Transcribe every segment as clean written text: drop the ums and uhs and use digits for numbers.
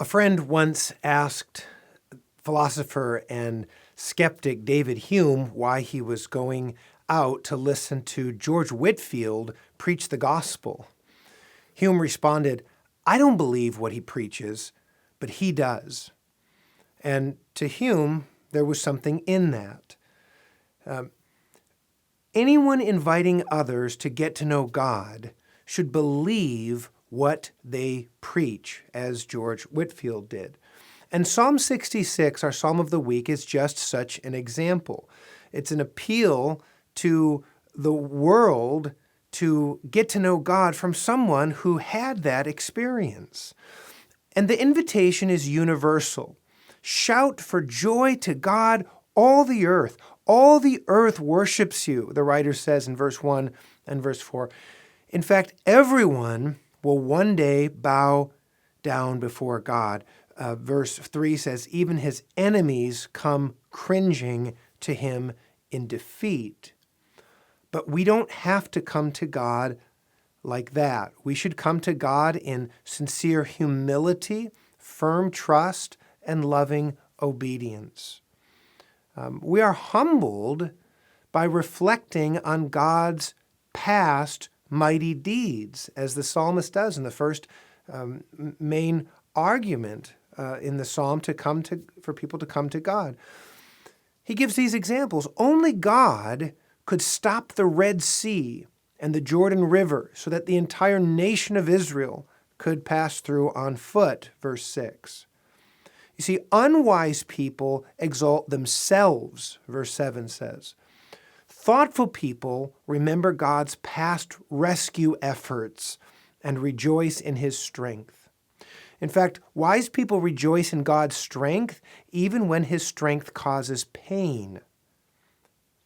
A friend once asked philosopher and skeptic David Hume why he was going out to listen to George Whitefield preach the gospel. Hume responded, "I don't believe what he preaches, but he does." And to Hume, there was something in that. Anyone inviting others to get to know God should believe what they preach, as George Whitefield did. And Psalm 66, our Psalm of the Week, is just such an example. It's an appeal to the world to get to know God from someone who had that experience. And the invitation is universal. Shout for joy to God, all the earth. All the earth worships you, the writer says in verse 1 and verse 4. In fact, everyone will one day bow down before God. Verse 3 says, even his enemies come cringing to him in defeat. But we don't have to come to God like that. We should come to God in sincere humility, firm trust, and loving obedience. We are humbled by reflecting on God's past mighty deeds, as the psalmist does in the first main argument in the psalm for people to come to God. He gives these examples. Only God could stop the Red Sea and the Jordan River so that the entire nation of Israel could pass through on foot, verse 6. You see, unwise people exalt themselves, verse 7 says. Thoughtful people remember God's past rescue efforts and rejoice in his strength. In fact, wise people rejoice in God's strength even when his strength causes pain.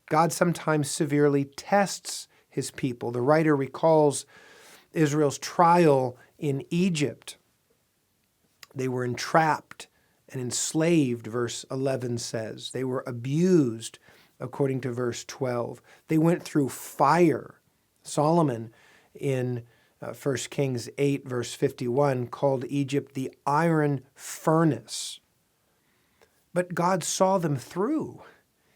God sometimes severely tests his people. The writer recalls Israel's trial in Egypt. They were entrapped and enslaved, verse 11 says. They were abused, according to verse 12. They went through fire. Solomon, in 1 Kings 8, verse 51, called Egypt the iron furnace. But God saw them through.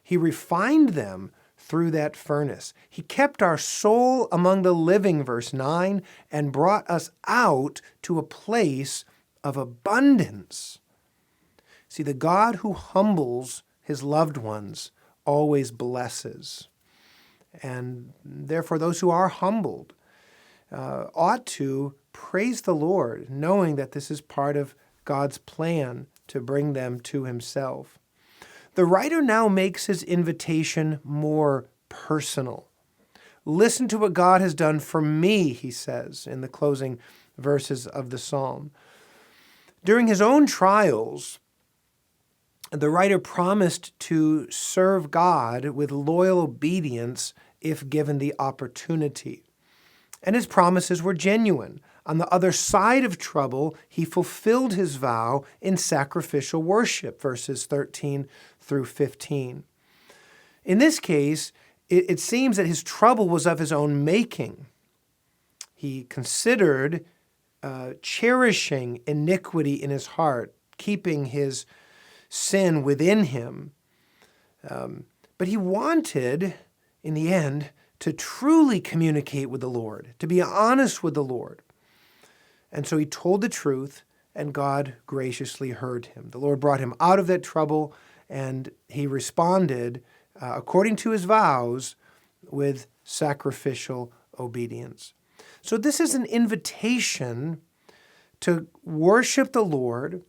He refined them through that furnace. He kept our soul among the living, verse 9, and brought us out to a place of abundance. See, the God who humbles his loved ones always blesses. And therefore, those who are humbled ought to praise the Lord, knowing that this is part of God's plan to bring them to himself. The writer now makes his invitation more personal. Listen to what God has done for me, he says in the closing verses of the psalm. During his own trials, the writer promised to serve God with loyal obedience if given the opportunity. And his promises were genuine. On the other side of trouble, he fulfilled his vow in sacrificial worship, verses 13 through 15. In this case, it seems that his trouble was of his own making. He considered cherishing iniquity in his heart, keeping his sin within him. But he wanted, in the end, to truly communicate with the Lord, to be honest with the Lord. And so he told the truth, and God graciously heard him. The Lord brought him out of that trouble, and he responded, according to his vows, with sacrificial obedience. So this is an invitation to worship the Lord,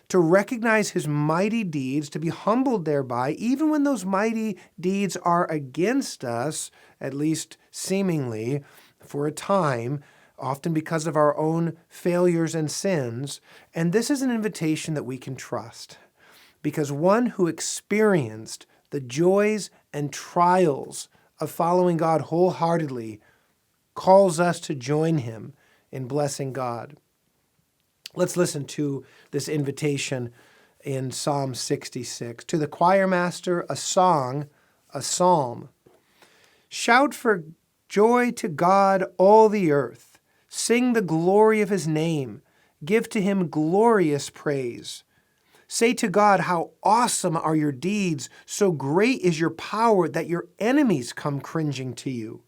to recognize his mighty deeds, to be humbled thereby, even when those mighty deeds are against us, at least seemingly, for a time, often because of our own failures and sins. And this is an invitation that we can trust, because one who experienced the joys and trials of following God wholeheartedly calls us to join him in blessing God. Let's listen to this invitation in Psalm 66. To the choir master, a song, a psalm. Shout for joy to God, all the earth. Sing the glory of his name. Give to him glorious praise. Say to God, how awesome are your deeds! So great is your power that your enemies come cringing to you.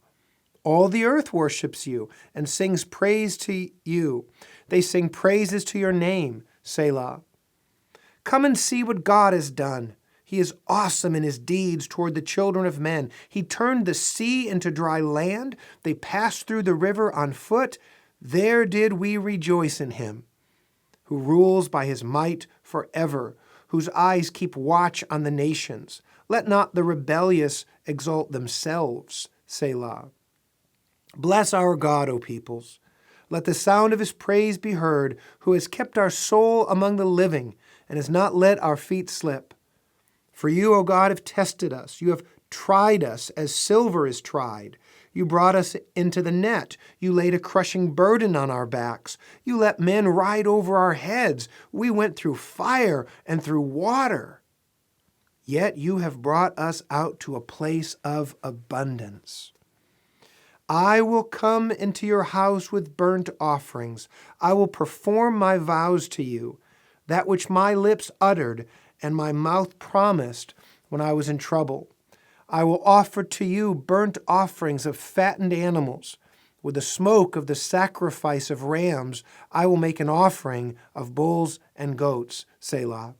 All the earth worships you and sings praise to you. They sing praises to your name, Selah. Come and see what God has done. He is awesome in his deeds toward the children of men. He turned the sea into dry land. They passed through the river on foot. There did we rejoice in him, who rules by his might forever, whose eyes keep watch on the nations. Let not the rebellious exalt themselves, Selah. Bless our God, O peoples. Let the sound of his praise be heard, who has kept our soul among the living and has not let our feet slip. For you, O God, have tested us. You have tried us as silver is tried. You brought us into the net. You laid a crushing burden on our backs. You let men ride over our heads. We went through fire and through water. Yet you have brought us out to a place of abundance. I will come into your house with burnt offerings. I will perform my vows to you, that which my lips uttered and my mouth promised when I was in trouble. I will offer to you burnt offerings of fattened animals. With the smoke of the sacrifice of rams, I will make an offering of bulls and goats, Selah.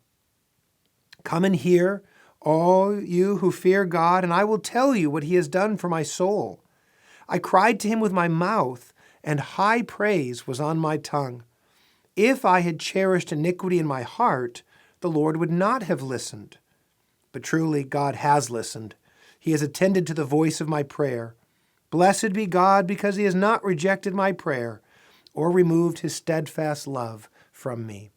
Come and hear, all you who fear God, and I will tell you what he has done for my soul. I cried to him with my mouth, and high praise was on my tongue. If I had cherished iniquity in my heart, the Lord would not have listened. But truly God has listened. He has attended to the voice of my prayer. Blessed be God, because he has not rejected my prayer or removed his steadfast love from me.